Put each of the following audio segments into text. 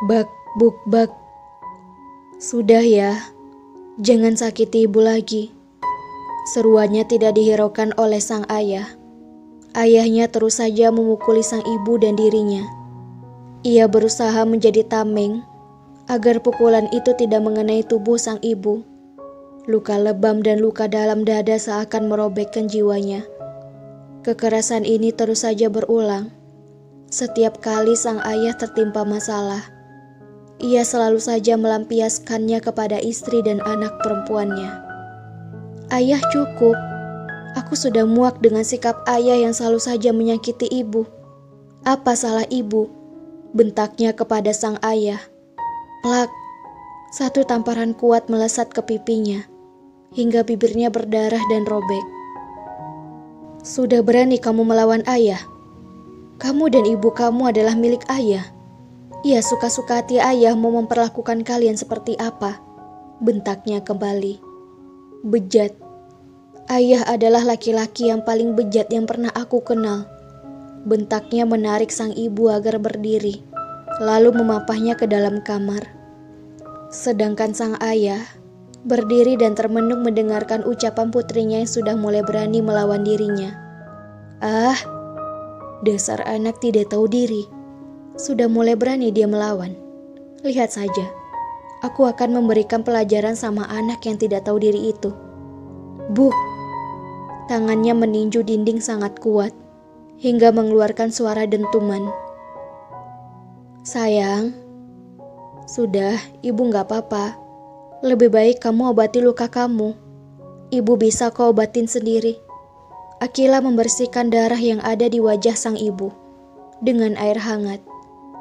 Bak, buk, bak. Sudah ya, jangan sakiti ibu lagi. Seruannya tidak dihiraukan oleh sang ayah. Ayahnya terus saja memukuli sang ibu dan dirinya. Ia berusaha menjadi tameng agar pukulan itu tidak mengenai tubuh sang ibu. Luka lebam dan luka dalam dada seakan merobekkan jiwanya. Kekerasan ini terus saja berulang. Setiap kali sang ayah tertimpa masalah, ia selalu saja melampiaskannya kepada istri dan anak perempuannya. Ayah, cukup. Aku sudah muak dengan sikap ayah yang selalu saja menyakiti ibu. Apa salah ibu? Bentaknya kepada sang ayah. Plak. Satu tamparan kuat melesat ke pipinya, hingga bibirnya berdarah dan robek. Sudah berani kamu melawan ayah? Kamu dan ibu kamu adalah milik ayah. Ia suka-suka hati ayah mau memperlakukan kalian seperti apa? Bentaknya kembali. Bejat. Ayah adalah laki-laki yang paling bejat yang pernah aku kenal. Bentaknya menarik sang ibu agar berdiri, lalu memapahnya ke dalam kamar. Sedangkan sang ayah berdiri dan termenung mendengarkan ucapan putrinya yang sudah mulai berani melawan dirinya. Ah, dasar anak tidak tahu diri. Sudah mulai berani dia melawan. Lihat saja, aku akan memberikan pelajaran sama anak yang tidak tahu diri itu. Buk! Tangannya meninju dinding sangat kuat, hingga mengeluarkan suara dentuman. Sayang, sudah, ibu gak apa-apa. Lebih baik kamu obati luka kamu. Ibu bisa kau obatin sendiri. Akila membersihkan darah yang ada di wajah sang ibu dengan air hangat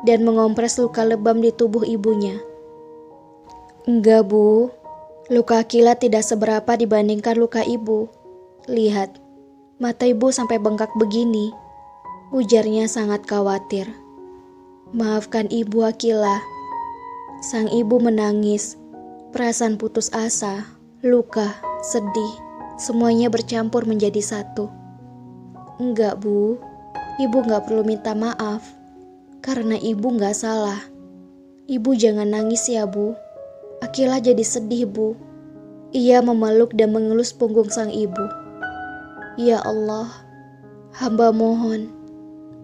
dan mengompres luka lebam di tubuh ibunya. Enggak, Bu. Luka Akila tidak seberapa dibandingkan luka ibu. Lihat, mata ibu sampai bengkak begini. Ujarnya sangat khawatir. Maafkan ibu, Akila. Sang ibu menangis. Perasaan putus asa, luka, sedih, semuanya bercampur menjadi satu. Enggak, Bu. Ibu gak perlu minta maaf. Karena ibu gak salah. Ibu jangan nangis ya, Bu. Akila jadi sedih, Bu. Ia memeluk dan mengelus punggung sang ibu. Ya Allah, hamba mohon,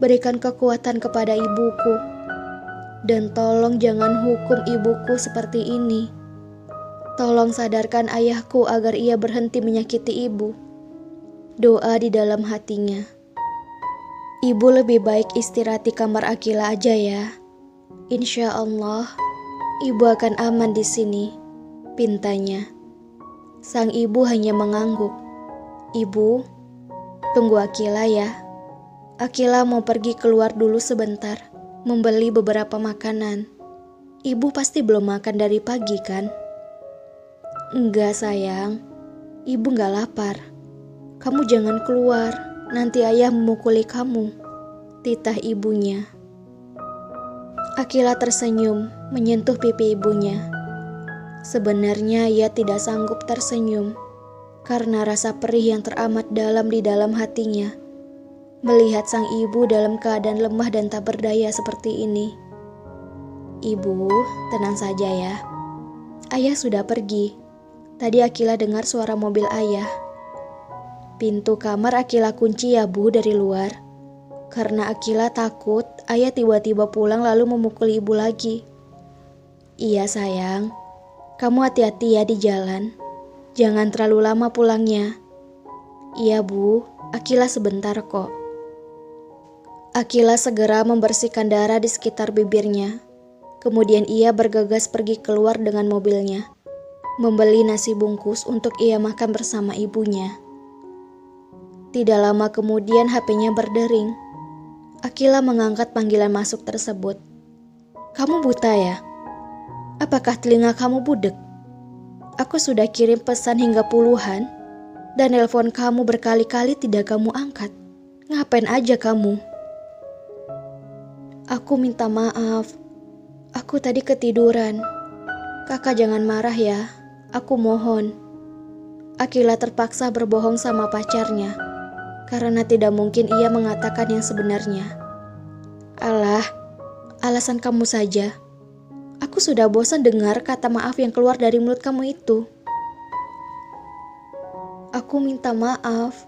berikan kekuatan kepada ibuku. Dan tolong jangan hukum ibuku seperti ini. Tolong sadarkan ayahku agar ia berhenti menyakiti ibu. Doa di dalam hatinya. Ibu lebih baik istirahat di kamar Akila aja ya. Insya Allah, ibu akan aman di sini, pintanya. Sang ibu hanya mengangguk. Ibu, tunggu Akila ya. Akila mau pergi keluar dulu sebentar, membeli beberapa makanan. Ibu pasti belum makan dari pagi kan? Enggak sayang, ibu gak lapar. Kamu jangan keluar, nanti ayah memukuli kamu, titah ibunya. Akila tersenyum, menyentuh pipi ibunya. Sebenarnya ia tidak sanggup tersenyum, karena rasa perih yang teramat dalam di dalam hatinya. Melihat sang ibu dalam keadaan lemah dan tak berdaya seperti ini. Ibu, tenang saja ya. Ayah sudah pergi. Tadi Akila dengar suara mobil ayah. Pintu kamar Akila kunci ya, Bu, dari luar. Karena Akila takut ayah tiba-tiba pulang lalu memukuli ibu lagi. Iya sayang, kamu hati-hati ya di jalan. Jangan terlalu lama pulangnya. Iya, Bu, Akila sebentar kok. Akila segera membersihkan darah di sekitar bibirnya. Kemudian ia bergegas pergi keluar dengan mobilnya, membeli nasi bungkus untuk ia makan bersama ibunya. Tidak lama kemudian HP-nya berdering. Akila mengangkat panggilan masuk tersebut. Kamu buta ya? Apakah telinga kamu budek? Aku sudah kirim pesan hingga puluhan, dan nelpon kamu berkali-kali tidak kamu angkat. Ngapain aja kamu? Aku minta maaf. Aku tadi ketiduran. Kakak jangan marah ya. Aku mohon. Akila terpaksa berbohong sama pacarnya, karena tidak mungkin ia mengatakan yang sebenarnya. Alah, alasan kamu saja. Aku sudah bosan dengar kata maaf yang keluar dari mulut kamu itu. Aku minta maaf.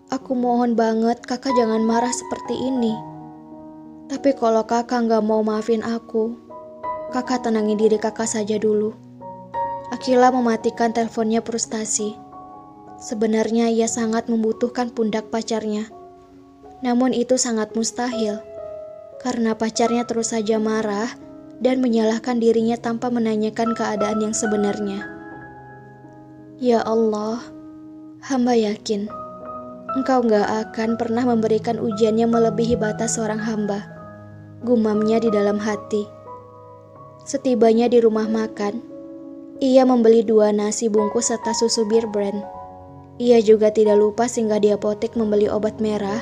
Aku mohon banget kakak jangan marah seperti ini. Tapi kalau kakak gak mau maafin aku, kakak tenangin diri kakak saja dulu. Akila mematikan teleponnya frustasi. Sebenarnya ia sangat membutuhkan pundak pacarnya. Namun itu sangat mustahil. Karena pacarnya terus saja marah dan menyalahkan dirinya tanpa menanyakan keadaan yang sebenarnya. Ya Allah, hamba yakin Engkau gak akan pernah memberikan ujian yang melebihi batas seorang hamba. Gumamnya di dalam hati. Setibanya di rumah makan, ia membeli 2 nasi bungkus serta susu Bir Brand. Ia juga tidak lupa singgah di apotek membeli obat merah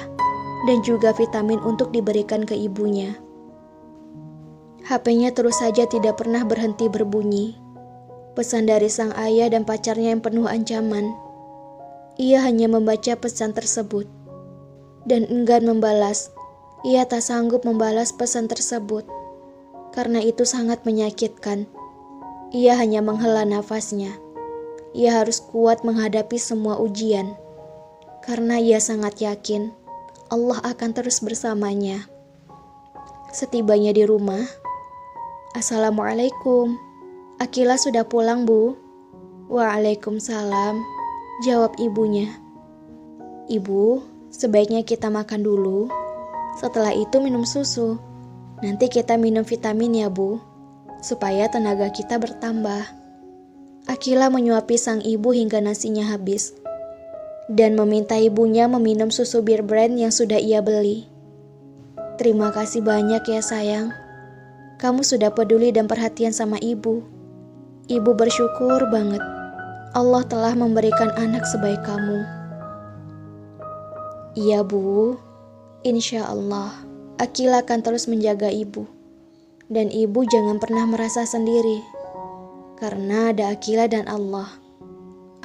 dan juga vitamin untuk diberikan ke ibunya. HP-nya terus saja tidak pernah berhenti berbunyi. Pesan dari sang ayah dan pacarnya yang penuh ancaman. Ia hanya membaca pesan tersebut dan enggan membalas. Ia tak sanggup membalas pesan tersebut karena itu sangat menyakitkan. Ia hanya menghela nafasnya. Ia harus kuat menghadapi semua ujian karena ia sangat yakin Allah akan terus bersamanya. Setibanya di rumah, "Assalamualaikum, Akila sudah pulang, Bu?" "Waalaikumsalam," jawab ibunya. "Ibu, sebaiknya kita makan dulu. Setelah itu minum susu. Nanti kita minum vitamin ya, Bu, supaya tenaga kita bertambah." Akila menyuapi sang ibu hingga nasinya habis dan meminta ibunya meminum susu Bir Brand yang sudah ia beli. "Terima kasih banyak ya sayang. Kamu sudah peduli dan perhatian sama ibu. Ibu bersyukur banget Allah telah memberikan anak sebaik kamu." "Iya, Bu. Insya Allah Akila akan terus menjaga ibu. Dan ibu jangan pernah merasa sendiri. Karena ada Akila dan Allah."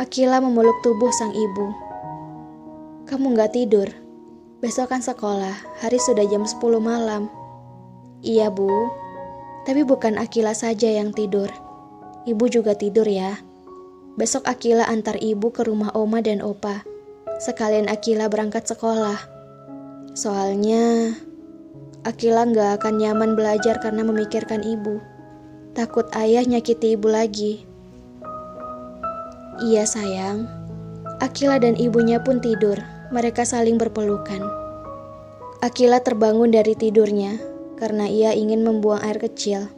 Akila memeluk tubuh sang ibu. "Kamu gak tidur? Besok kan sekolah, hari sudah jam 10 malam. "Iya, Bu. Tapi bukan Akila saja yang tidur. Ibu juga tidur ya. Besok Akila antar ibu ke rumah Oma dan Opa. Sekalian Akila berangkat sekolah. Soalnya Akila gak akan nyaman belajar karena memikirkan ibu. Takut ayah nyakiti ibu lagi." "Iya sayang." Akila dan ibunya pun tidur. Mereka saling berpelukan. Akila terbangun dari tidurnya karena ia ingin membuang air kecil.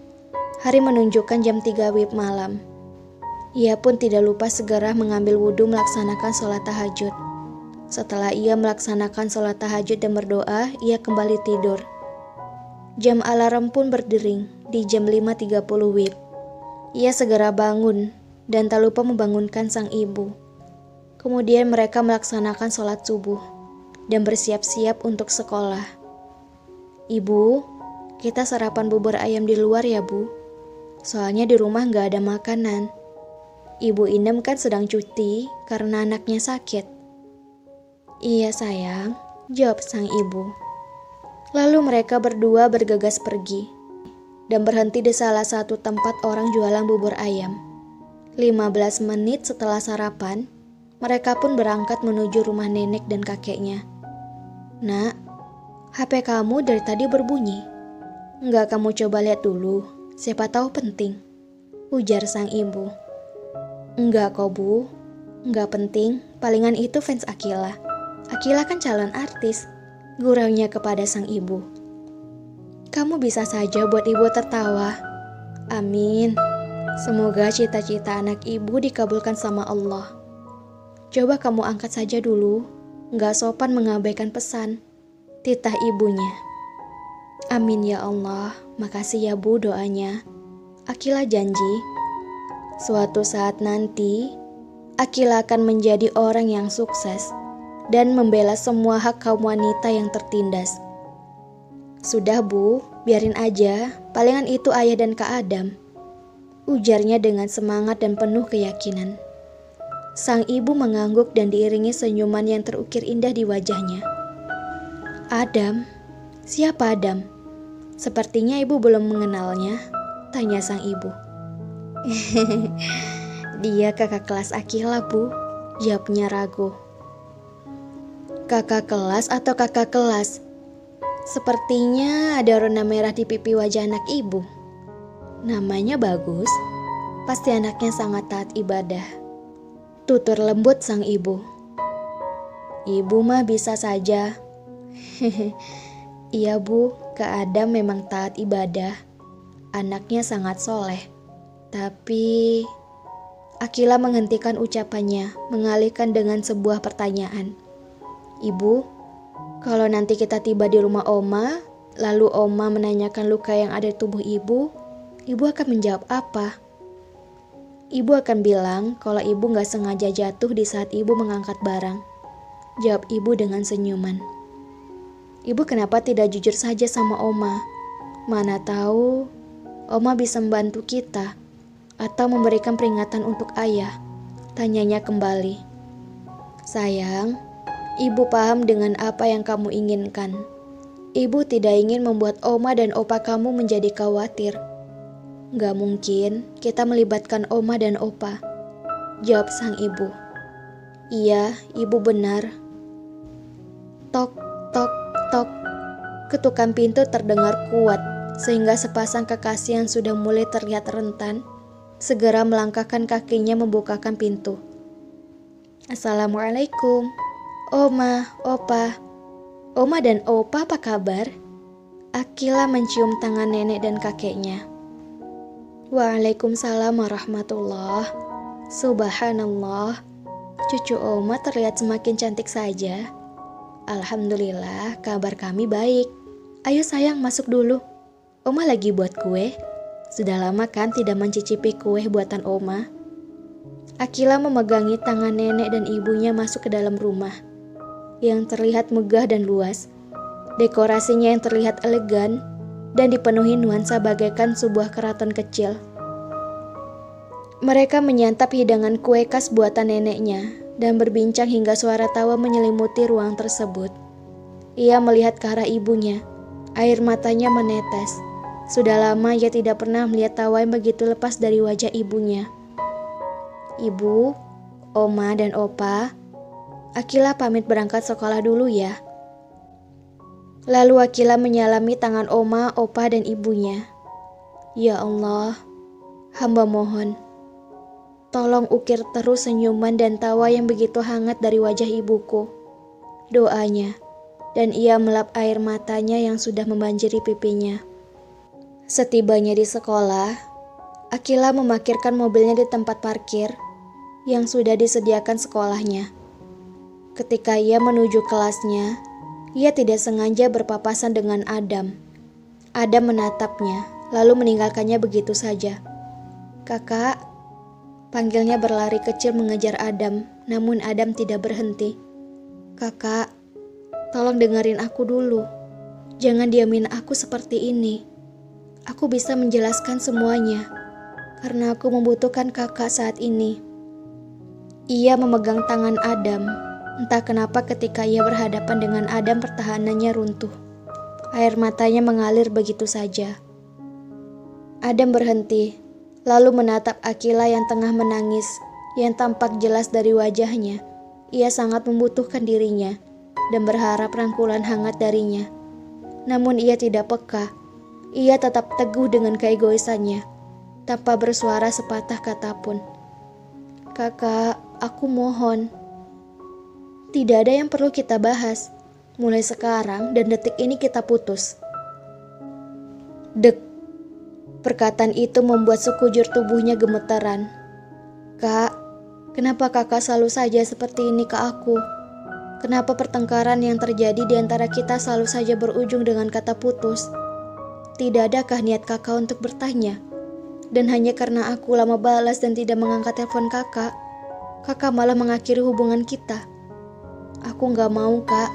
Hari menunjukkan jam 3 WIB malam. Ia pun tidak lupa segera mengambil wudhu melaksanakan sholat tahajud. Setelah ia melaksanakan sholat tahajud dan berdoa, ia kembali tidur. Jam alarm pun berdering di jam 5.30 WIB. Ia segera bangun dan tak lupa membangunkan sang ibu. Kemudian mereka melaksanakan sholat subuh dan bersiap-siap untuk sekolah. "Ibu, kita sarapan bubur ayam di luar ya, Bu. Soalnya di rumah gak ada makanan. Ibu Inem kan sedang cuti karena anaknya sakit." "Iya sayang," jawab sang ibu. Lalu mereka berdua bergegas pergi dan berhenti di salah satu tempat orang jualan bubur ayam. 15 menit setelah sarapan, mereka pun berangkat menuju rumah nenek dan kakeknya. "Nak, HP kamu dari tadi berbunyi. Enggak kamu coba lihat dulu, siapa tahu penting," ujar sang ibu. "Enggak kok, Bu. Enggak penting, palingan itu fans Akila. Akila kan calon artis," guraunya kepada sang ibu. "Kamu bisa saja buat ibu tertawa. Amin. Semoga cita-cita anak ibu dikabulkan sama Allah. Coba kamu angkat saja dulu, enggak sopan mengabaikan pesan," titah ibunya. "Amin ya Allah, makasih ya Bu doanya." Akila janji, suatu saat nanti, Akila akan menjadi orang yang sukses dan membela semua hak kaum wanita yang tertindas. "Sudah Bu, biarin aja, palingan itu ayah dan Kak Adam," ujarnya dengan semangat dan penuh keyakinan. Sang ibu mengangguk dan diiringi senyuman yang terukir indah di wajahnya. "Adam? Siapa Adam? Sepertinya ibu belum mengenalnya." Tanya sang ibu. Dia kakak kelas Akila, Bu, jawabnya ragu. Kakak kelas atau kakak kelas? Sepertinya ada warna merah di pipi wajah anak ibu. Namanya bagus, pasti anaknya sangat taat ibadah. Tutur lembut sang ibu. Ibu mah bisa saja. Iya Bu, Kak Adam memang taat ibadah. Anaknya sangat soleh. Tapi Akila menghentikan ucapannya, mengalihkan dengan sebuah pertanyaan. Ibu, kalau nanti kita tiba di rumah Oma, lalu Oma menanyakan luka yang ada di tubuh ibu akan menjawab apa? Ibu akan bilang kalau ibu gak sengaja jatuh di saat ibu mengangkat barang. Jawab ibu dengan senyuman. Ibu kenapa tidak jujur saja sama Oma? Mana tahu Oma bisa membantu kita atau memberikan peringatan untuk ayah. Tanyanya kembali. Sayang, ibu paham dengan apa yang kamu inginkan. Ibu tidak ingin membuat Oma dan Opa kamu menjadi khawatir. Gak mungkin kita melibatkan Oma dan Opa, jawab sang ibu. Iya, ibu benar. Tok, tok, tok. Ketukan pintu terdengar kuat, sehingga sepasang kekasih yang sudah mulai terlihat rentan segera melangkahkan kakinya membukakan pintu. Assalamualaikum, Oma, Opa. Oma dan Opa apa kabar? Akila mencium tangan nenek dan kakeknya. Waalaikumsalam warahmatullah. Subhanallah, cucu Oma terlihat semakin cantik saja. Alhamdulillah, kabar kami baik. Ayo sayang, masuk dulu. Oma lagi buat kue. Sudah lama kan tidak mencicipi kue buatan Oma. Akila memegangi tangan nenek dan ibunya masuk ke dalam rumah yang terlihat megah dan luas. Dekorasinya yang terlihat elegan dan dipenuhi nuansa bagaikan sebuah keraton kecil. Mereka menyantap hidangan kue khas buatan neneknya dan berbincang hingga suara tawa menyelimuti ruang tersebut. Ia melihat ke arah ibunya. Air matanya menetes. Sudah lama ia tidak pernah melihat tawa yang begitu lepas dari wajah ibunya. Ibu, Oma, dan Opa, Akila pamit berangkat sekolah dulu ya. Lalu Akila menyalami tangan Oma, Opa, dan ibunya. Ya Allah, hamba mohon, tolong ukir terus senyuman dan tawa yang begitu hangat dari wajah ibuku. Doanya, dan ia melap air matanya yang sudah membanjiri pipinya. Setibanya di sekolah, Akila memarkirkan mobilnya di tempat parkir yang sudah disediakan sekolahnya. Ketika ia menuju kelasnya, ia tidak sengaja berpapasan dengan Adam. Adam menatapnya, lalu meninggalkannya begitu saja. Kakak, panggilnya berlari kecil mengejar Adam, namun Adam tidak berhenti. Kakak, tolong dengerin aku dulu. Jangan diamin aku seperti ini. Aku bisa menjelaskan semuanya, karena aku membutuhkan kakak saat ini. Ia memegang tangan Adam. Entah kenapa ketika ia berhadapan dengan Adam pertahanannya runtuh. Air matanya mengalir begitu saja. Adam berhenti, lalu menatap Akila yang tengah menangis, yang tampak jelas dari wajahnya. Ia sangat membutuhkan dirinya dan berharap rangkulan hangat darinya. Namun ia tidak peka. Ia tetap teguh dengan keegoisannya, tanpa bersuara sepatah kata pun. Kakak, aku mohon. Tidak ada yang perlu kita bahas. Mulai sekarang dan detik ini kita putus. Dek. Perkataan itu membuat sekujur tubuhnya gemetaran. Kak, kenapa kakak selalu saja seperti ini ke aku? Kenapa pertengkaran yang terjadi di antara kita selalu saja berujung dengan kata putus? Tidak adakah niat kakak untuk bertanya? Dan hanya karena aku lama balas dan tidak mengangkat telepon kakak, kakak malah mengakhiri hubungan kita. Aku gak mau, Kak.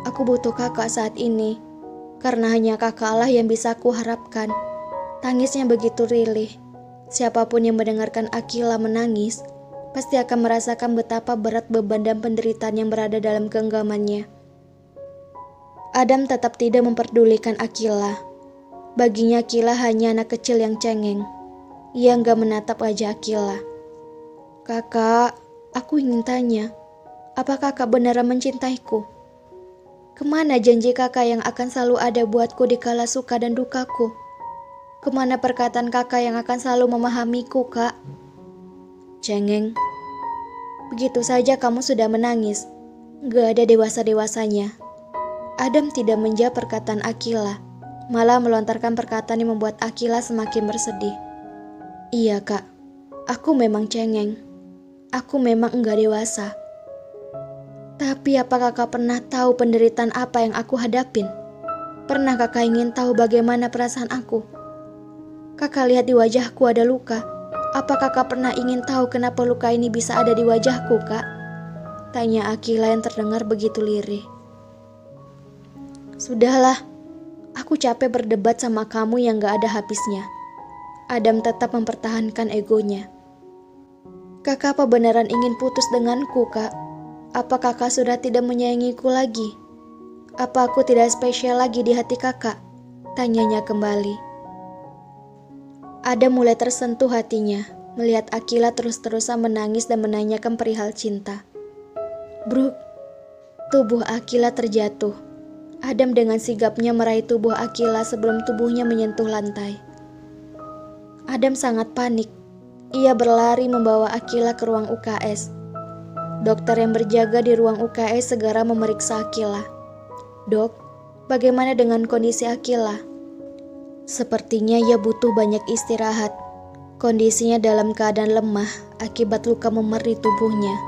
Aku butuh kakak saat ini. Karena hanya kakaklah yang bisa aku harapkan. Tangisnya begitu rilih. Siapapun yang mendengarkan Akila menangis, pasti akan merasakan betapa berat beban dan penderitaan yang berada dalam genggamannya. Adam tetap tidak memperdulikan Akila. Baginya Akila hanya anak kecil yang cengeng. Ia nggak menatap wajah Akila. Kakak, aku ingin tanya, apa kakak beneran mencintaiku? Kemana janji kakak yang akan selalu ada buatku di kala suka dan dukaku? Kemana perkataan kakak yang akan selalu memahamiku, Kak? Cengeng, begitu saja kamu sudah menangis. Gak ada dewasa-dewasanya. Adam tidak menjawab perkataan Akila, malah melontarkan perkataan yang membuat Akila semakin bersedih. Iya, Kak, aku memang cengeng. Aku memang enggak dewasa. Tapi apa kakak pernah tahu penderitaan apa yang aku hadapin? Pernah kakak ingin tahu bagaimana perasaan aku? Kakak lihat di wajahku ada luka. Apa kakak pernah ingin tahu kenapa luka ini bisa ada di wajahku, Kak? Tanya Akila yang terdengar begitu lirih. Sudahlah, aku capek berdebat sama kamu yang gak ada habisnya. Adam tetap mempertahankan egonya. Kakak apa beneran ingin putus denganku, Kak? Apa kakak sudah tidak menyayangiku lagi? Apa aku tidak spesial lagi di hati kakak? Tanyanya kembali. Adam mulai tersentuh hatinya melihat Akila terus-terusan menangis dan menanyakan perihal cinta. Brooke, tubuh Akila terjatuh. Adam dengan sigapnya meraih tubuh Akila sebelum tubuhnya menyentuh lantai. Adam sangat panik. Ia berlari membawa Akila ke ruang UKS. Dokter yang berjaga di ruang UKS segera memeriksa Akila. Dok, bagaimana dengan kondisi Akila? Sepertinya ia butuh banyak istirahat. Kondisinya dalam keadaan lemah akibat luka memar di tubuhnya.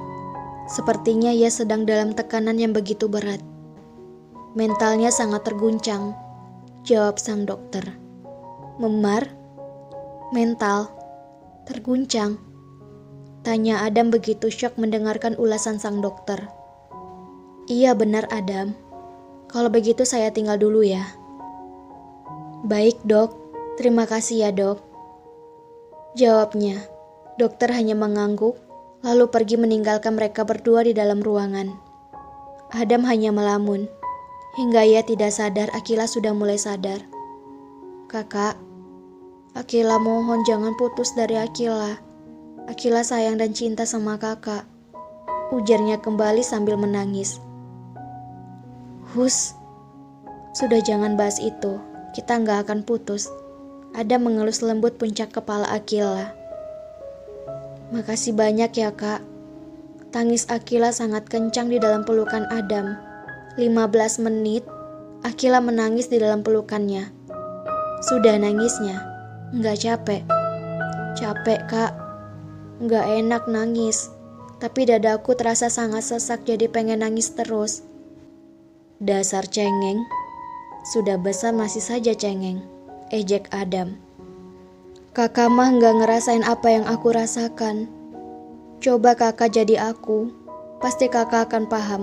Sepertinya ia sedang dalam tekanan yang begitu berat. Mentalnya sangat terguncang, jawab sang dokter. Memar? Mental? Terguncang? Tanya Adam begitu syok mendengarkan ulasan sang dokter. Iya benar Adam. Kalau begitu saya tinggal dulu ya. Baik dok, terima kasih ya dok. Jawabnya. Dokter hanya mengangguk, lalu pergi meninggalkan mereka berdua di dalam ruangan. Adam hanya melamun. Hingga ia tidak sadar Akila sudah mulai sadar. Kakak, Akila mohon jangan putus dari Akila. Akila sayang dan cinta sama kakak. Ujarnya kembali sambil menangis. Hus, sudah jangan bahas itu. Kita nggak akan putus. Adam mengelus lembut puncak kepala Akila. Makasih banyak ya kak. Tangis Akila sangat kencang di dalam pelukan Adam. 15 menit, Akila menangis di dalam pelukannya. Sudah nangisnya, nggak capek. Capek kak, nggak enak nangis. Tapi dadaku terasa sangat sesak jadi pengen nangis terus. Dasar cengeng, sudah besar masih saja cengeng, ejek Adam. Kakak mah nggak ngerasain apa yang aku rasakan. Coba kakak jadi aku, pasti kakak akan paham.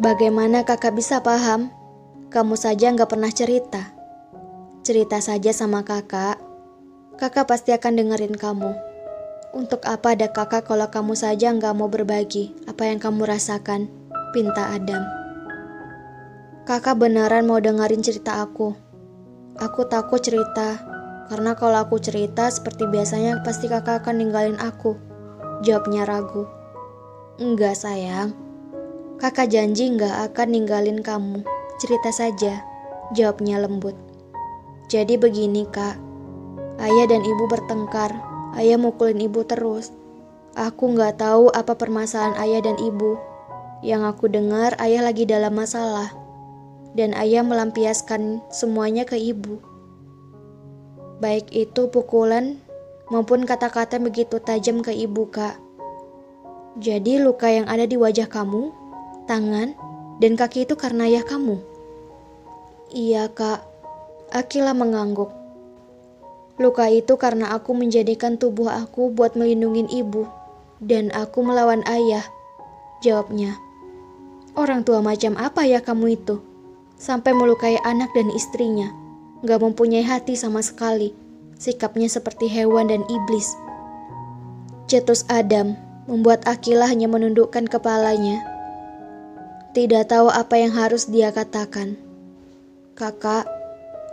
Bagaimana kakak bisa paham? Kamu saja nggak pernah cerita. Cerita saja sama kakak. Kakak pasti akan dengerin kamu. Untuk apa ada kakak kalau kamu saja nggak mau berbagi apa yang kamu rasakan? Pinta Adam. Kakak beneran mau dengerin cerita aku. Aku takut cerita. Karena kalau aku cerita seperti biasanya pasti kakak akan ninggalin aku. Jawabnya ragu. Enggak sayang. Kakak janji nggak akan ninggalin kamu. Cerita saja, jawabnya lembut. Jadi begini kak, ayah dan ibu bertengkar. Ayah mukulin ibu terus. Aku nggak tahu apa permasalahan ayah dan ibu. Yang aku dengar ayah lagi dalam masalah. Dan ayah melampiaskan semuanya ke ibu. Baik itu pukulan maupun kata-kata begitu tajam ke ibu kak. Jadi luka yang ada di wajah kamu, tangan, dan kaki itu karena ayah kamu? Iya kak, Akila mengangguk. Luka itu karena aku menjadikan tubuh aku buat melindungi ibu, dan aku melawan ayah, jawabnya. Orang tua macam apa ya kamu itu? Sampai melukai anak dan istrinya, gak mempunyai hati sama sekali, sikapnya seperti hewan dan iblis. Cetus Adam membuat Akila hanya menundukkan kepalanya. Tidak tahu apa yang harus dia katakan. Kakak,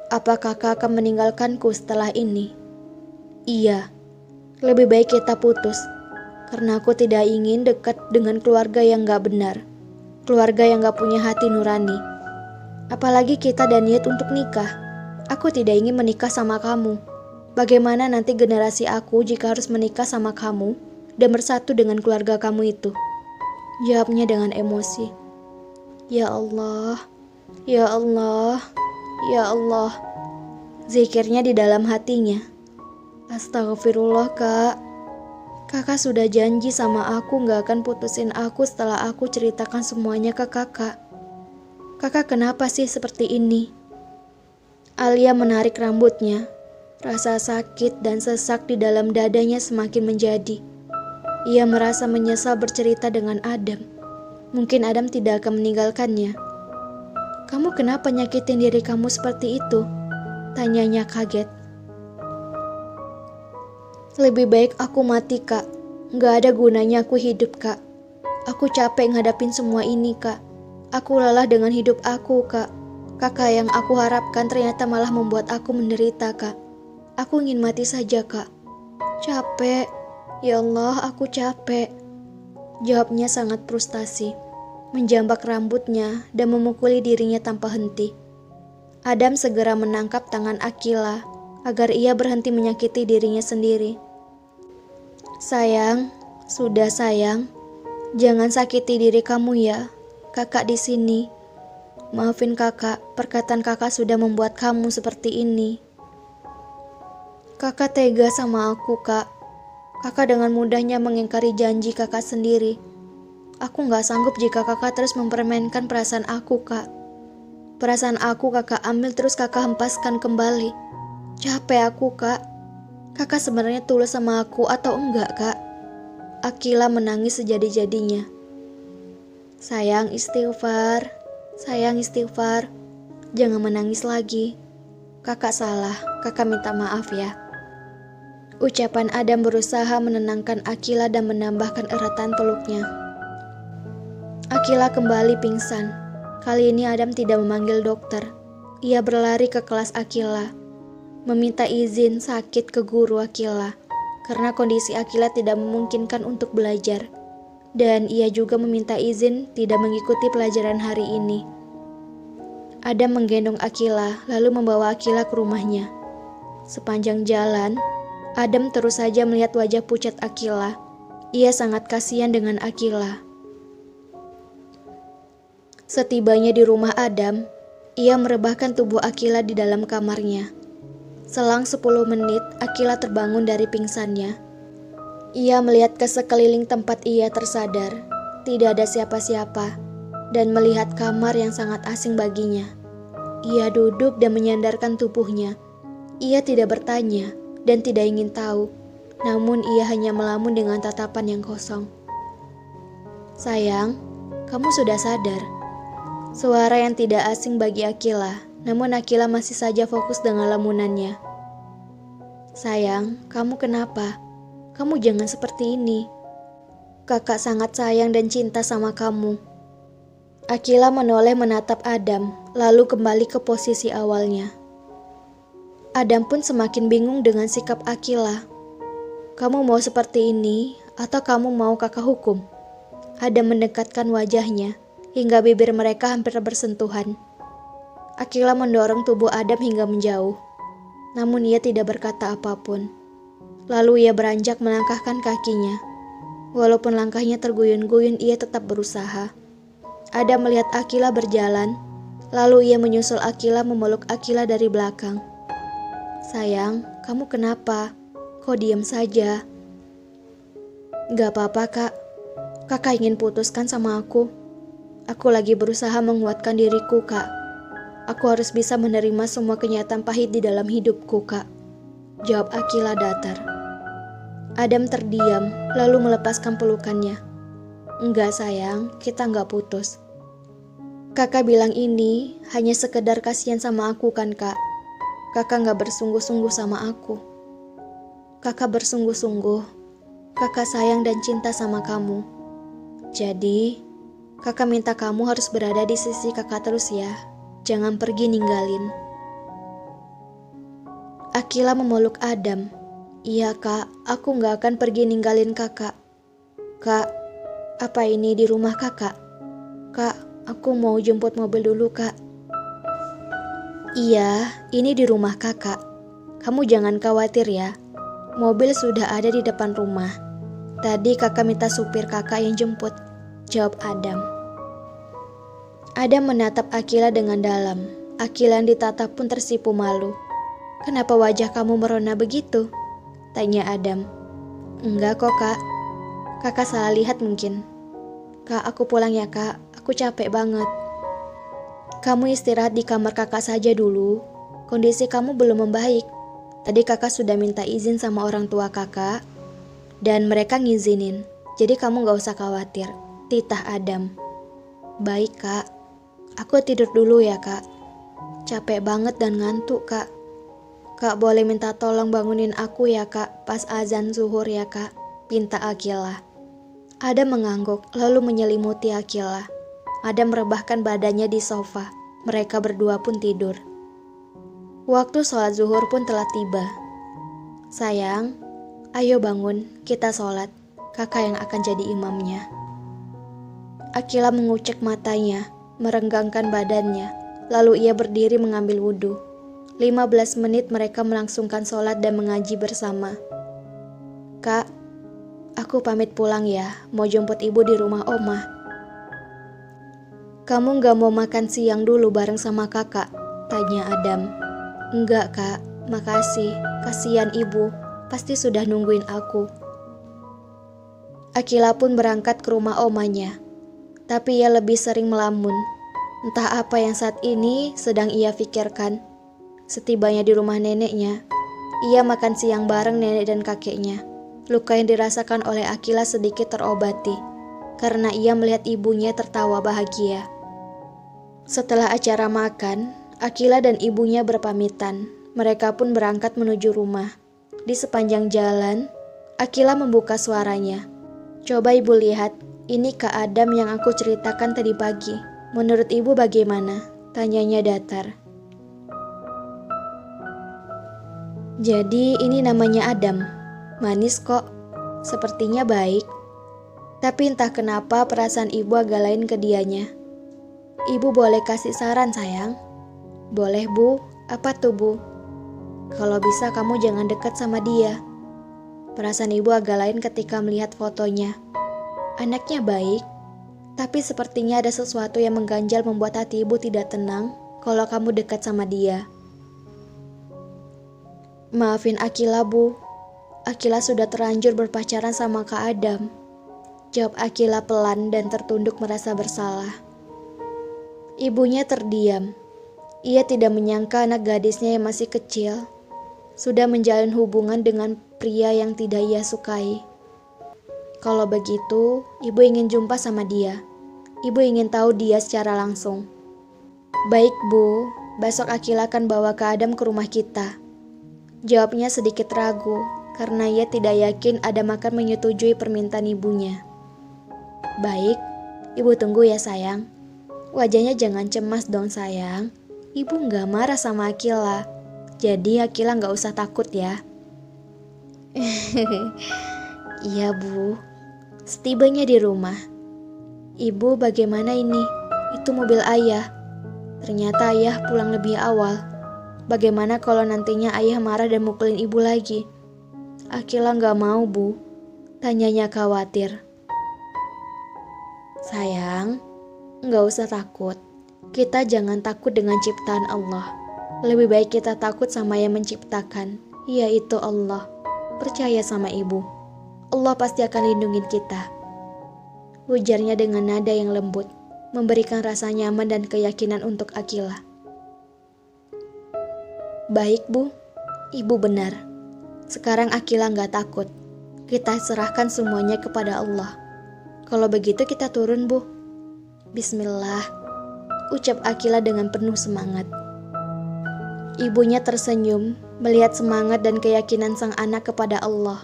Apa kakak akan meninggalkanku setelah ini? Iya, lebih baik kita putus. Karena aku tidak ingin dekat dengan keluarga yang gak benar. Keluarga yang gak punya hati nurani. Apalagi kita ada niat untuk nikah. Aku tidak ingin menikah sama kamu. Bagaimana nanti generasi aku jika harus menikah sama kamu dan bersatu dengan keluarga kamu itu? Jawabnya dengan emosi. Ya Allah, ya Allah, ya Allah. Zikirnya di dalam hatinya. Astagfirullah kak. Kakak sudah janji sama aku gak akan putusin aku setelah aku ceritakan semuanya ke kakak. Kakak kenapa sih seperti ini? Alia menarik rambutnya. Rasa sakit dan sesak di dalam dadanya semakin menjadi. Ia merasa menyesal bercerita dengan Adam. Mungkin Adam tidak akan meninggalkannya. Kamu kenapa nyakitin diri kamu seperti itu? Tanyanya kaget. Lebih baik aku mati kak. Gak ada gunanya aku hidup kak. Aku capek ngadapin semua ini kak. Aku lelah dengan hidup aku kak. Kakak yang aku harapkan ternyata malah membuat aku menderita kak. Aku ingin mati saja kak. Capek. Ya Allah aku capek. Jawabnya sangat frustasi. Menjambak rambutnya dan memukuli dirinya tanpa henti. Adam segera menangkap tangan Akila agar ia berhenti menyakiti dirinya sendiri. Sayang, sudah sayang, jangan sakiti diri kamu ya. Kakak di sini. Maafin kakak, perkataan kakak sudah membuat kamu seperti ini. Kakak tega sama aku kak. Kakak dengan mudahnya mengingkari janji kakak sendiri. Aku gak sanggup jika kakak terus mempermainkan perasaan aku kak. Perasaan aku kakak ambil terus kakak hempaskan kembali. Capek aku kak. Kakak sebenarnya tulus sama aku atau enggak kak? Akila menangis sejadi-jadinya. Sayang istighfar. Sayang istighfar. Jangan menangis lagi. Kakak salah. Kakak minta maaf ya. Ucapan Adam berusaha menenangkan Akila dan menambahkan eratan peluknya. Akila kembali pingsan. Kali ini Adam tidak memanggil dokter. Ia berlari ke kelas Akila. Meminta izin sakit ke guru Akila karena kondisi Akila tidak memungkinkan untuk belajar, dan ia juga meminta izin tidak mengikuti pelajaran hari ini. Adam menggendong Akila lalu membawa Akila ke rumahnya. Sepanjang jalan, Adam terus saja melihat wajah pucat Akila. Ia sangat kasihan dengan Akila. Setibanya di rumah Adam, ia merebahkan tubuh Akila di dalam kamarnya. Selang 10 menit, Akila terbangun dari pingsannya. Ia melihat ke sekeliling tempat ia tersadar. Tidak ada siapa-siapa. Dan melihat kamar yang sangat asing baginya. Ia duduk dan menyandarkan tubuhnya. Ia tidak bertanya dan tidak ingin tahu. Namun ia hanya melamun dengan tatapan yang kosong. Sayang, kamu sudah sadar. Suara yang tidak asing bagi Akila. Namun Akila masih saja fokus dengan lamunannya. Sayang, kamu kenapa? Kamu jangan seperti ini. Kakak sangat sayang dan cinta sama kamu. Akila menoleh menatap Adam, lalu kembali ke posisi awalnya. Adam pun semakin bingung dengan sikap Akila. Kamu mau seperti ini, atau kamu mau kakak hukum? Adam mendekatkan wajahnya, hingga bibir mereka hampir bersentuhan. Akila mendorong tubuh Adam hingga menjauh. Namun ia tidak berkata apapun. Lalu ia beranjak melangkahkan kakinya. Walaupun langkahnya terguyun-guyun, ia tetap berusaha. Adam melihat Akila berjalan. Lalu ia menyusul Akila memeluk Akila dari belakang. Sayang, kamu kenapa? Kok diam saja? Gak apa-apa kak. Kakak ingin putuskan sama aku. Aku lagi berusaha menguatkan diriku kak. Aku harus bisa menerima semua kenyataan pahit di dalam hidupku, Kak. Jawab Akila datar. Adam terdiam, lalu melepaskan pelukannya. Enggak sayang, kita enggak putus. Kakak bilang ini hanya sekedar kasihan sama aku kan, Kak. Kakak enggak bersungguh-sungguh sama aku. Kakak bersungguh-sungguh. Kakak sayang dan cinta sama kamu. Jadi, kakak minta kamu harus berada di sisi kakak terus ya. Jangan pergi ninggalin. Akila memeluk Adam. Iya kak, aku gak akan pergi ninggalin kakak. Kak, apa ini di rumah kakak? Kak, aku mau jemput mobil dulu kak. Iya, ini di rumah kakak. Kamu jangan khawatir ya. Mobil sudah ada di depan rumah. Tadi kakak minta supir kakak yang jemput, jawab Adam. Adam menatap Akila dengan dalam. Akila yang ditatap pun tersipu malu. Kenapa wajah kamu merona begitu? Tanya Adam. Enggak kok kak. Kakak salah lihat mungkin. Kak, aku pulang ya kak. Aku capek banget. Kamu istirahat di kamar kakak saja dulu. Kondisi kamu belum membaik. Tadi kakak sudah minta izin sama orang tua kakak. Dan mereka ngizinin. Jadi kamu gak usah khawatir. Titah Adam. Baik kak. Aku tidur dulu ya kak. Capek banget dan ngantuk kak. Kak boleh minta tolong bangunin aku ya kak. Pas azan zuhur ya kak. Pinta Akila. Adam mengangguk lalu menyelimuti Akila. Adam merebahkan badannya di sofa. Mereka berdua pun tidur. Waktu sholat zuhur pun telah tiba. Sayang, ayo bangun, kita sholat. Kakak yang akan jadi imamnya. Akila mengucek matanya, merenggangkan badannya. Lalu ia berdiri mengambil wudhu. 15 menit mereka melangsungkan sholat dan mengaji bersama. Kak, aku pamit pulang ya, mau jemput ibu di rumah Oma. Kamu gak mau makan siang dulu bareng sama kakak? Tanya Adam. Enggak kak, makasih, kasihan ibu, pasti sudah nungguin aku. Akila pun berangkat ke rumah omanya, tapi ia lebih sering melamun. Entah apa yang saat ini sedang ia pikirkan. Setibanya di rumah neneknya, ia makan siang bareng nenek dan kakeknya. Luka yang dirasakan oleh Akila sedikit terobati, karena ia melihat ibunya tertawa bahagia. Setelah acara makan, Akila dan ibunya berpamitan. Mereka pun berangkat menuju rumah. Di sepanjang jalan, Akila membuka suaranya. Coba ibu lihat, ini Kak Adam yang aku ceritakan tadi pagi. Menurut ibu bagaimana? Tanyanya datar. Jadi ini namanya Adam. Manis kok. Sepertinya baik. Tapi entah kenapa perasaan ibu agak lain ke dianya. Ibu boleh kasih saran sayang? Boleh bu, apa tuh bu? Kalau bisa kamu jangan dekat sama dia. Perasaan ibu agak lain ketika melihat fotonya. Anaknya baik, tapi sepertinya ada sesuatu yang mengganjal membuat hati ibu tidak tenang kalau kamu dekat sama dia. Maafin Akila bu, Akila sudah terlanjur berpacaran sama Kak Adam. Jawab Akila pelan dan tertunduk merasa bersalah. Ibunya terdiam. Ia tidak menyangka anak gadisnya yang masih kecil sudah menjalin hubungan dengan pria yang tidak ia sukai. Kalau begitu, ibu ingin jumpa sama dia. Ibu ingin tahu dia secara langsung. Baik bu, besok Akila akan bawa Kak Adam ke rumah kita. Jawabnya sedikit ragu, karena ia tidak yakin Adam akan menyetujui permintaan ibunya. Baik, ibu tunggu ya sayang. Wajahnya jangan cemas dong sayang. Ibu gak marah sama Akila. Jadi Akila gak usah takut ya. Iya bu. Setibanya di rumah. Ibu bagaimana ini? Itu mobil ayah. Ternyata ayah pulang lebih awal. Bagaimana kalau nantinya ayah marah dan mukulin ibu lagi? Akila gak mau bu. Tanyanya khawatir. Sayang, gak usah takut. Kita jangan takut dengan ciptaan Allah. Lebih baik kita takut sama yang menciptakan, yaitu Allah. Percaya sama ibu. Allah pasti akan lindungin kita. Ujarnya dengan nada yang lembut, memberikan rasa nyaman dan keyakinan untuk Akila. Baik bu, ibu benar. Sekarang Akila gak takut. Kita serahkan semuanya kepada Allah. Kalau begitu kita turun bu. Bismillah, ucap Akila dengan penuh semangat. Ibunya tersenyum melihat semangat dan keyakinan sang anak kepada Allah.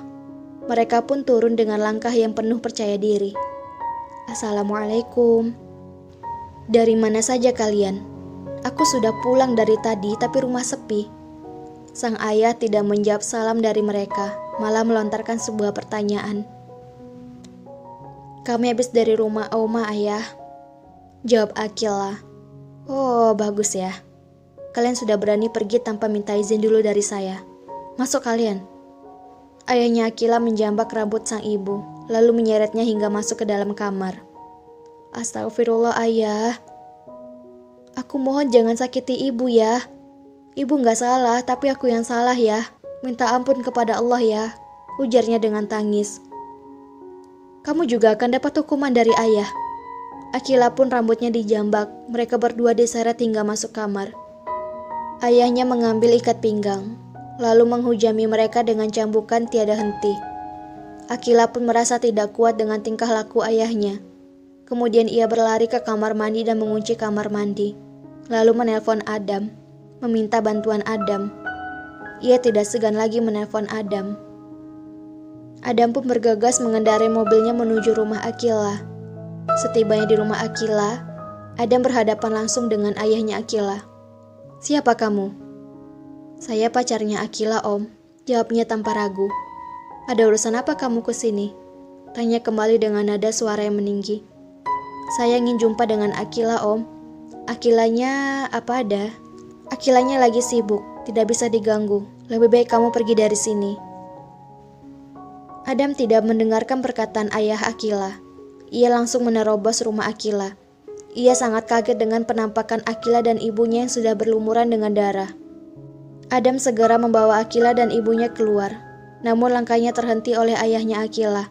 Mereka pun turun dengan langkah yang penuh percaya diri. Assalamualaikum. Dari mana saja kalian? Aku sudah pulang dari tadi tapi rumah sepi. Sang ayah tidak menjawab salam dari mereka, malah melontarkan sebuah pertanyaan. "Kami habis dari rumah Oma, Ayah," jawab Akila. "Oh, bagus ya. Kalian sudah berani pergi tanpa minta izin dulu dari saya. Masuk kalian." Ayahnya Akila menjambak rambut sang ibu, lalu menyeretnya hingga masuk ke dalam kamar. "Astagfirullah, Ayah. Aku mohon jangan sakiti ibu ya. Ibu gak salah, tapi aku yang salah ya. Minta ampun kepada Allah ya," ujarnya dengan tangis. "Kamu juga akan dapat hukuman dari ayah." Akila pun rambutnya dijambak. Mereka berdua diseret hingga masuk kamar. Ayahnya mengambil ikat pinggang, lalu menghujami mereka dengan cambukan tiada henti. Akila pun merasa tidak kuat dengan tingkah laku ayahnya. Kemudian ia berlari ke kamar mandi dan mengunci kamar mandi. Lalu menelpon Adam, meminta bantuan Adam. Ia tidak segan lagi menelpon Adam. Adam pun bergegas mengendarai mobilnya menuju rumah Akila. Setibanya di rumah Akila, Adam berhadapan langsung dengan ayahnya Akila. "Siapa kamu?" "Saya pacarnya Akila, Om," jawabnya tanpa ragu. "Ada urusan apa kamu ke sini?" tanya kembali dengan nada suara yang meninggi. "Saya ingin jumpa dengan Akila, Om." "Akilanya apa ada?" "Akilanya lagi sibuk, tidak bisa diganggu. Lebih baik kamu pergi dari sini." Adam tidak mendengarkan perkataan ayah Akila. Ia langsung menerobos rumah Akila. Ia sangat kaget dengan penampakan Akila dan ibunya yang sudah berlumuran dengan darah. Adam segera membawa Akila dan ibunya keluar. Namun langkahnya terhenti oleh ayahnya Akila.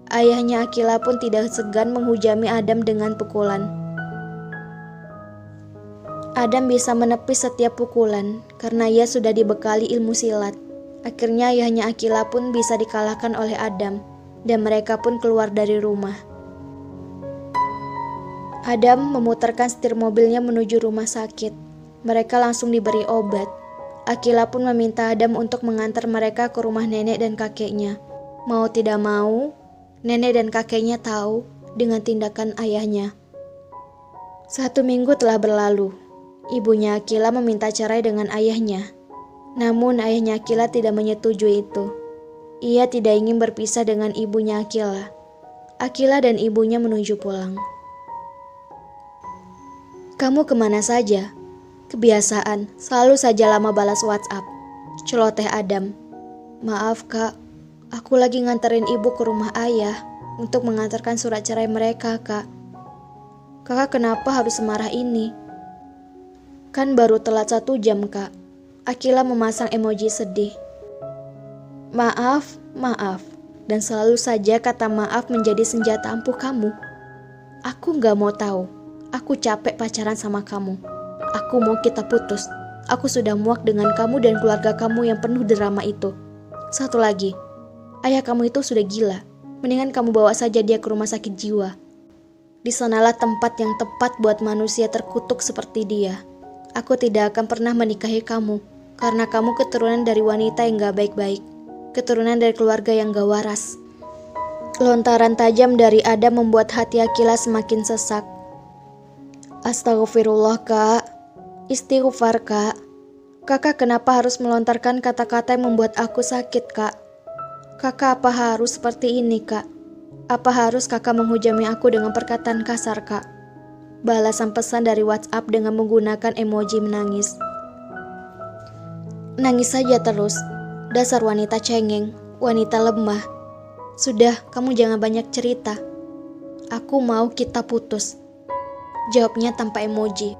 Ayahnya Akila pun tidak segan menghujami Adam dengan pukulan. Adam bisa menepis setiap pukulan karena ia sudah dibekali ilmu silat. Akhirnya ayahnya Akila pun bisa dikalahkan oleh Adam dan mereka pun keluar dari rumah. Adam memutarkan setir mobilnya menuju rumah sakit. Mereka langsung diberi obat. Akila pun meminta Adam untuk mengantar mereka ke rumah nenek dan kakeknya. Mau tidak mau, nenek dan kakeknya tahu dengan tindakan ayahnya. 1 minggu telah berlalu. Ibunya Akila meminta cerai dengan ayahnya. Namun ayahnya Akila tidak menyetujui itu. Ia tidak ingin berpisah dengan ibunya Akila. Akila dan ibunya menuju pulang. "Kamu kemana saja?" "Kebiasaan, selalu saja lama balas WhatsApp," celoteh Adam. "Maaf kak, aku lagi nganterin ibu ke rumah ayah untuk mengantarkan surat cerai mereka, kak." "Kakak kenapa harus semarah ini?" "Kan baru telat 1 jam, Kak." Akila memasang emoji sedih. Maaf, dan selalu saja kata maaf menjadi senjata ampuh kamu." "Aku gak mau tahu. Aku capek pacaran sama kamu. Aku mau kita putus. Aku sudah muak dengan kamu dan keluarga kamu yang penuh drama itu. Satu lagi, ayah kamu itu sudah gila. Mendingan kamu bawa saja dia ke rumah sakit jiwa. Di sanalah tempat yang tepat buat manusia terkutuk seperti dia. Aku tidak akan pernah menikahi kamu, karena kamu keturunan dari wanita yang gak baik-baik, keturunan dari keluarga yang gak waras." Lontaran tajam dari Adam membuat hati Akila semakin sesak. "Astagfirullah kak, istighfar kak. Kakak kenapa harus melontarkan kata-kata yang membuat aku sakit kak? Kakak apa harus seperti ini kak? Apa harus kakak menghujami aku dengan perkataan kasar kak?" Balasan pesan dari WhatsApp dengan menggunakan emoji menangis. "Nangis saja terus. Dasar wanita cengeng, wanita lemah. Sudah, kamu jangan banyak cerita. Aku mau kita putus," jawabnya tanpa emoji.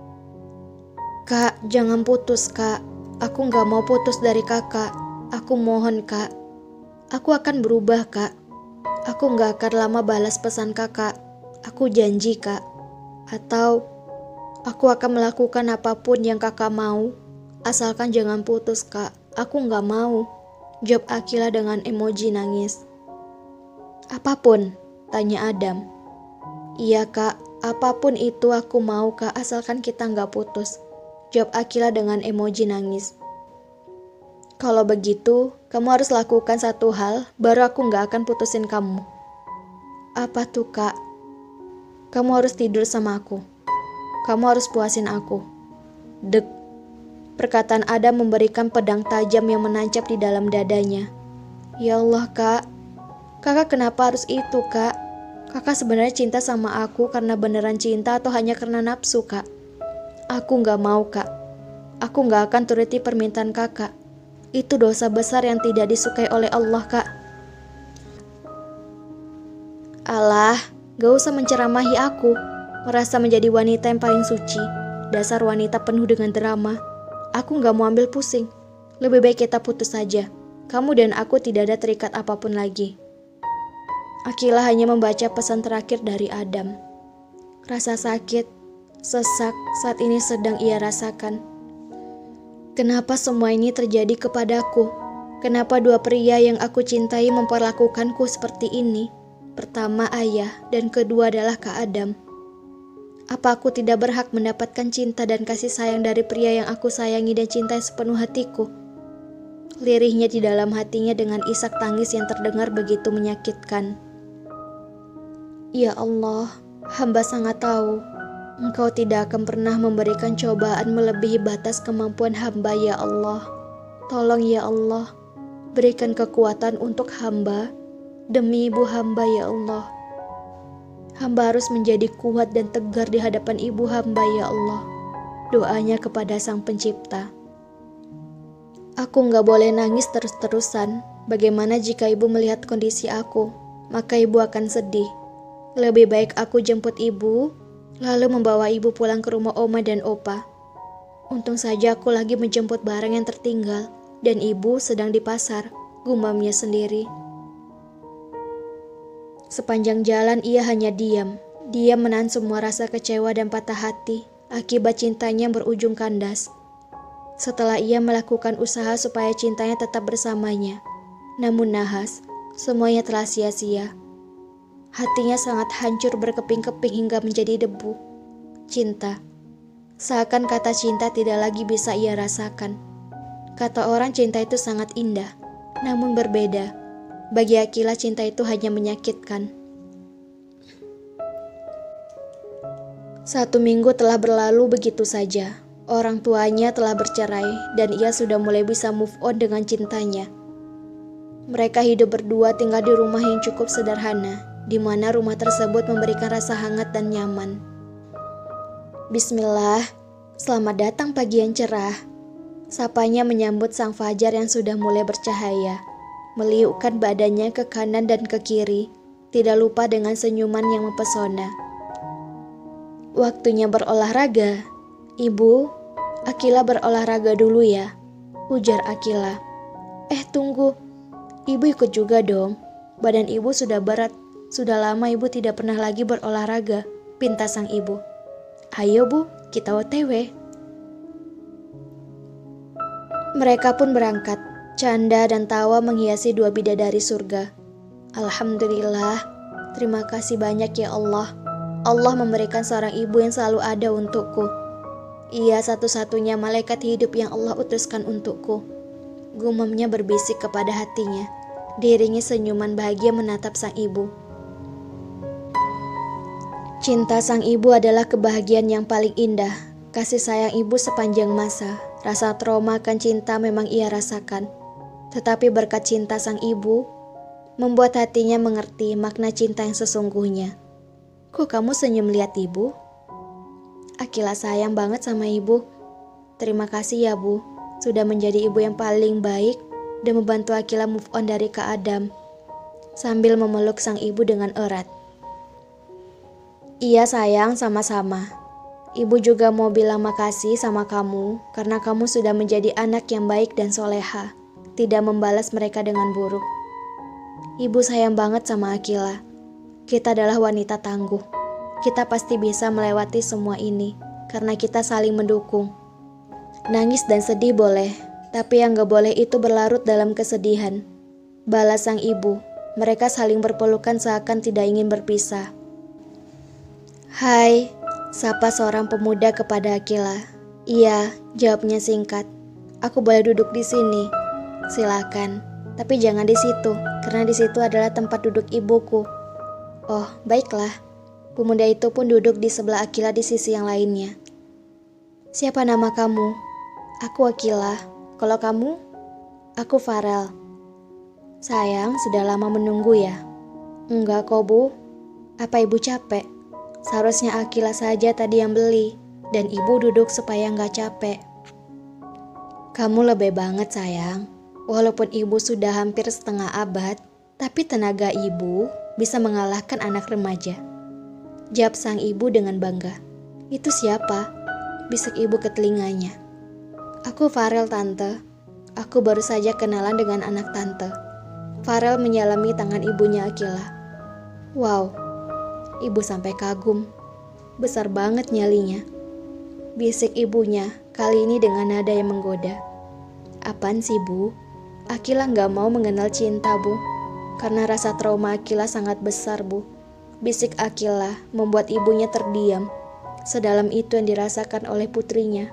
"Kak, jangan putus kak. Aku gak mau putus dari kakak. Aku mohon kak. Aku akan berubah kak. Aku gak akan lama balas pesan kakak. Aku janji kak. Atau aku akan melakukan apapun yang kakak mau. Asalkan jangan putus kak. Aku gak mau," jawab Akila dengan emoji nangis. "Apapun?" tanya Adam. "Iya kak, apapun itu aku mau kak, asalkan kita gak putus," jawab Akila dengan emoji nangis. "Kalau begitu, kamu harus lakukan satu hal, baru aku gak akan putusin kamu." "Apa tuh kak?" "Kamu harus tidur sama aku. Kamu harus puasin aku." Dek. Perkataan Adam memberikan pedang tajam yang menancap di dalam dadanya. Ya Allah, Kak. Kakak kenapa harus itu, Kak? Kakak sebenarnya cinta sama aku karena beneran cinta atau hanya karena nafsu, Kak? Aku gak mau, Kak. Aku gak akan turuti permintaan kakak. Itu dosa besar yang tidak disukai oleh Allah, Kak. Alah, gak usah menceramahi aku. Merasa menjadi wanita yang paling suci. Dasar wanita penuh dengan drama. Aku gak mau ambil pusing. Lebih baik kita putus saja. Kamu dan aku tidak ada terikat apapun lagi. Akilah hanya membaca pesan terakhir dari Adam. Rasa sakit, sesak saat ini sedang ia rasakan. Kenapa semua ini terjadi kepadaku? Kenapa dua pria yang aku cintai memperlakukanku seperti ini? Pertama ayah dan kedua adalah Kak Adam. Apa aku tidak berhak mendapatkan cinta dan kasih sayang dari pria yang aku sayangi dan cintai sepenuh hatiku? Lirihnya di dalam hatinya dengan isak tangis yang terdengar begitu menyakitkan. Ya Allah, hamba sangat tahu Engkau tidak akan pernah memberikan cobaan melebihi batas kemampuan hamba, ya Allah. Tolong ya Allah, berikan kekuatan untuk hamba demi ibu hamba, ya Allah. Hamba harus menjadi kuat dan tegar di hadapan ibu hamba, ya Allah. Doanya kepada Sang Pencipta. Aku gak boleh nangis terus-terusan. Bagaimana jika ibu melihat kondisi aku? Maka ibu akan sedih. Lebih baik aku jemput ibu, lalu membawa ibu pulang ke rumah oma dan opa. Untung saja aku lagi menjemput barang yang tertinggal, dan ibu sedang di pasar, gumamnya sendiri. Sepanjang jalan ia hanya diam. Dia menahan semua rasa kecewa dan patah hati akibat cintanya berujung kandas. Setelah ia melakukan usaha supaya cintanya tetap bersamanya, namun nahas, semuanya telah sia-sia. Hatinya sangat hancur berkeping-keping hingga menjadi debu. Cinta. Seakan kata cinta tidak lagi bisa ia rasakan. Kata orang cinta itu sangat indah, namun berbeda. Bagi Akila cinta itu hanya menyakitkan. 1 minggu telah berlalu begitu saja. Orang tuanya telah bercerai dan ia sudah mulai bisa move on dengan cintanya. Mereka hidup berdua tinggal di rumah yang cukup sederhana, di mana rumah tersebut memberikan rasa hangat dan nyaman. Bismillah, selamat datang pagi yang cerah. Sapanya menyambut sang fajar yang sudah mulai bercahaya, meliukkan badannya ke kanan dan ke kiri, tidak lupa dengan senyuman yang mempesona. Waktunya berolahraga. Ibu, Akila berolahraga dulu ya, ujar Akila. Tunggu, ibu ikut juga dong. Badan ibu sudah berat, sudah lama ibu tidak pernah lagi berolahraga, pinta sang ibu. Ayo bu, kita OTW. Mereka pun berangkat, canda dan tawa menghiasi dua bidadari surga. Alhamdulillah, terima kasih banyak ya Allah. Allah memberikan seorang ibu yang selalu ada untukku. Ia satu-satunya malaikat hidup yang Allah utuskan untukku. Gumamnya berbisik kepada hatinya, diiringi senyuman bahagia menatap sang ibu. Cinta sang ibu adalah kebahagiaan yang paling indah. Kasih sayang ibu sepanjang masa. Rasa trauma akan cinta memang ia rasakan. Tetapi berkat cinta sang ibu, membuat hatinya mengerti makna cinta yang sesungguhnya. Kok kamu senyum lihat ibu? Akila sayang banget sama ibu. Terima kasih ya bu, sudah menjadi ibu yang paling baik dan membantu Akila move on dari Kak Adam. Sambil memeluk sang ibu dengan erat. Iya sayang, sama-sama. Ibu juga mau bilang makasih sama kamu karena kamu sudah menjadi anak yang baik dan soleha, tidak membalas mereka dengan buruk. Ibu sayang banget sama Akila. Kita adalah wanita tangguh. Kita pasti bisa melewati semua ini karena kita saling mendukung. Nangis dan sedih boleh, tapi yang gak boleh itu berlarut dalam kesedihan. Balas sang ibu, mereka saling berpelukan seakan tidak ingin berpisah. Hai, sapa seorang pemuda kepada Akila. Iya, jawabnya singkat. Aku boleh duduk di sini. Silakan, tapi jangan di situ, karena di situ adalah tempat duduk ibuku. Oh, baiklah. Pemuda itu pun duduk di sebelah Akila di sisi yang lainnya. Siapa nama kamu? Aku Akila. Kalau kamu? Aku Farel. Sayang, sudah lama menunggu ya? Enggak kok, Bu. Apa ibu capek? Seharusnya Akila saja tadi yang beli, dan ibu duduk supaya nggak capek. Kamu lebih banget sayang. Walaupun ibu sudah hampir setengah abad, tapi tenaga ibu bisa mengalahkan anak remaja. Jawab sang ibu dengan bangga. Itu siapa? Bisik ibu ke telinganya. Aku Farel tante. Aku baru saja kenalan dengan anak tante. Farel menyalami tangan ibunya Akila. Wow, ibu sampai kagum. Besar banget nyalinya. Bisik ibunya, kali ini dengan nada yang menggoda. Apaan sih, Bu? Akila nggak mau mengenal cinta, Bu. Karena rasa trauma Akila sangat besar, Bu. Bisik Akila membuat ibunya terdiam. Sedalam itu yang dirasakan oleh putrinya.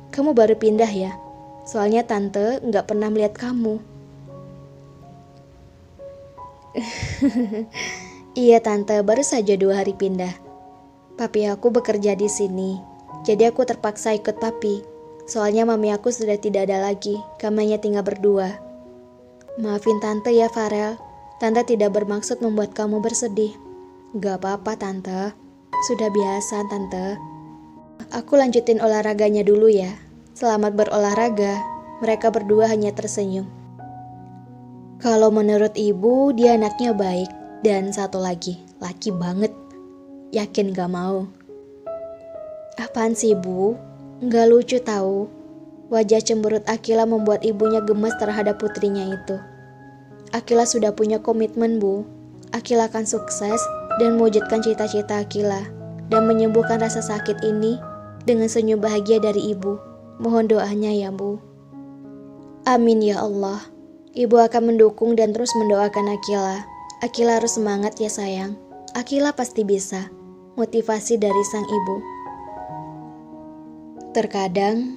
Kamu baru pindah ya? Soalnya tante nggak pernah melihat kamu. Iya tante, baru saja 2 hari pindah. Papi aku bekerja di sini, jadi aku terpaksa ikut papi. Soalnya mami aku sudah tidak ada lagi, kami hanya tinggal berdua. Maafin tante ya Farel, tante tidak bermaksud membuat kamu bersedih. Gak apa-apa tante, sudah biasa tante. Aku lanjutin olahraganya dulu ya. Selamat berolahraga. Mereka berdua hanya tersenyum. Kalau menurut ibu, dia anaknya baik. Dan satu lagi, laki banget. Yakin gak mau? Apaan sih bu? Gak lucu tahu. Wajah cemberut Akila membuat ibunya gemas terhadap putrinya itu. Akila sudah punya komitmen bu. Akila akan sukses dan mewujudkan cita-cita Akila. Dan menyembuhkan rasa sakit ini dengan senyum bahagia dari ibu. Mohon doanya ya bu. Amin ya Allah. Ibu akan mendukung dan terus mendoakan Akila. Akila harus semangat ya sayang. Akila pasti bisa. Motivasi dari sang ibu. Terkadang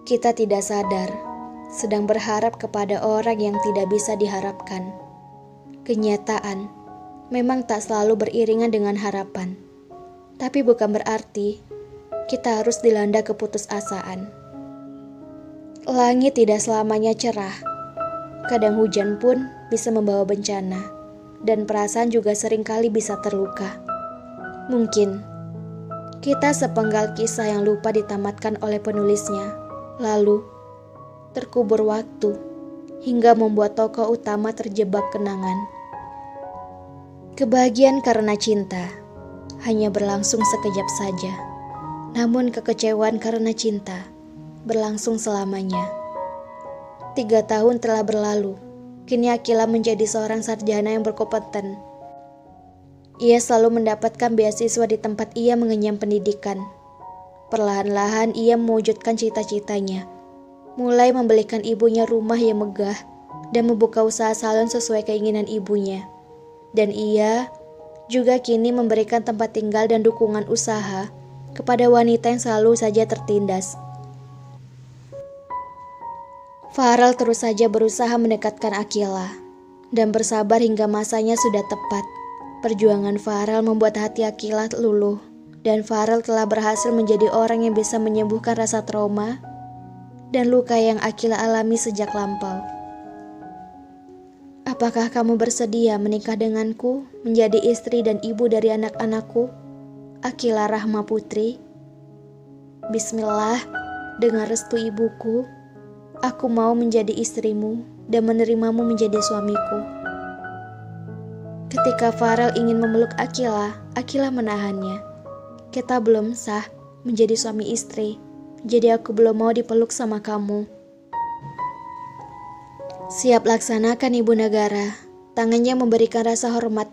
kita tidak sadar sedang berharap kepada orang yang tidak bisa diharapkan. Kenyataan memang tak selalu beriringan dengan harapan. Tapi bukan berarti kita harus dilanda keputusasaan. Langit tidak selamanya cerah. Kadang hujan pun bisa membawa bencana. Dan perasaan juga seringkali bisa terluka. Mungkin kita sepenggal kisah yang lupa ditamatkan oleh penulisnya. Lalu terkubur waktu hingga membuat tokoh utama terjebak kenangan. Kebahagiaan karena cinta hanya berlangsung sekejap saja. Namun kekecewaan karena cinta berlangsung selamanya. 3 tahun telah berlalu. Kini Akila menjadi seorang sarjana yang berkompeten. Ia selalu mendapatkan beasiswa di tempat ia mengenyam pendidikan. Perlahan-lahan ia mewujudkan cita-citanya. Mulai membelikan ibunya rumah yang megah dan membuka usaha salon sesuai keinginan ibunya. Dan ia juga kini memberikan tempat tinggal dan dukungan usaha kepada wanita yang selalu saja tertindas. Farel terus saja berusaha mendekatkan Akila dan bersabar hingga masanya sudah tepat. Perjuangan Farel membuat hati Akila luluh dan Farel telah berhasil menjadi orang yang bisa menyembuhkan rasa trauma dan luka yang Akila alami sejak lampau. Apakah kamu bersedia menikah denganku, menjadi istri dan ibu dari anak-anakku? Akila Rahma Putri. Bismillah, dengan restu ibuku, aku mau menjadi istrimu dan menerimamu menjadi suamiku. Ketika Farel ingin memeluk Akila, Akila menahannya. Kita belum sah menjadi suami istri, jadi aku belum mau dipeluk sama kamu. Siap laksanakan ibu negara. Tangannya memberikan rasa hormat,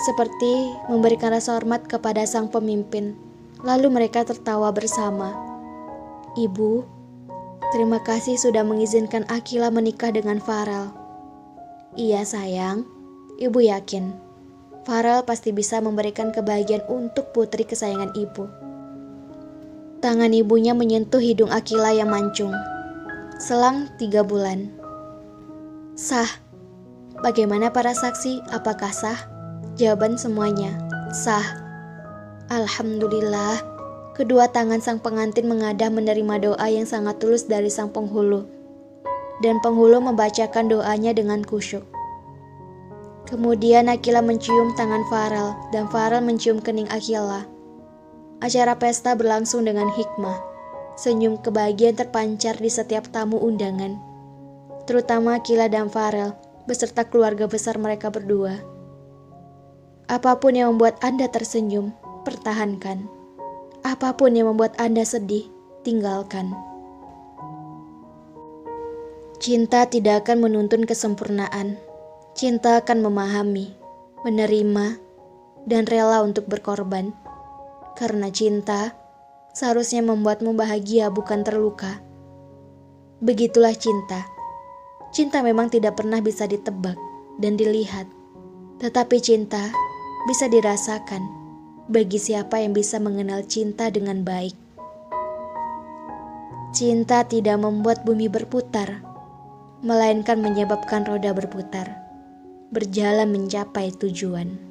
seperti memberikan rasa hormat kepada sang pemimpin. Lalu mereka tertawa bersama. Ibu, terima kasih sudah mengizinkan Akila menikah dengan Farel. Iya sayang, ibu yakin Farel pasti bisa memberikan kebahagiaan untuk putri kesayangan ibu. Tangan ibunya menyentuh hidung Akila yang mancung. Selang 3 bulan. Sah. Bagaimana para saksi? Apakah sah? Jawaban semuanya, sah. Alhamdulillah. Kedua tangan sang pengantin mengadah menerima doa yang sangat tulus dari sang penghulu. Dan penghulu membacakan doanya dengan khusyuk. Kemudian Akila mencium tangan Farel dan Farel mencium kening Akila. Acara pesta berlangsung dengan hikmah. Senyum kebahagiaan terpancar di setiap tamu undangan. Terutama Akila dan Farel beserta keluarga besar mereka berdua. Apapun yang membuat Anda tersenyum, pertahankan. Apapun yang membuat Anda sedih, tinggalkan. Cinta tidak akan menuntun kesempurnaan. Cinta akan memahami, menerima, dan rela untuk berkorban. Karena cinta seharusnya membuatmu bahagia, bukan terluka. Begitulah cinta. Cinta memang tidak pernah bisa ditebak dan dilihat. Tetapi cinta bisa dirasakan bagi siapa yang bisa mengenal cinta dengan baik. Cinta tidak membuat bumi berputar, melainkan menyebabkan roda berputar, berjalan mencapai tujuan.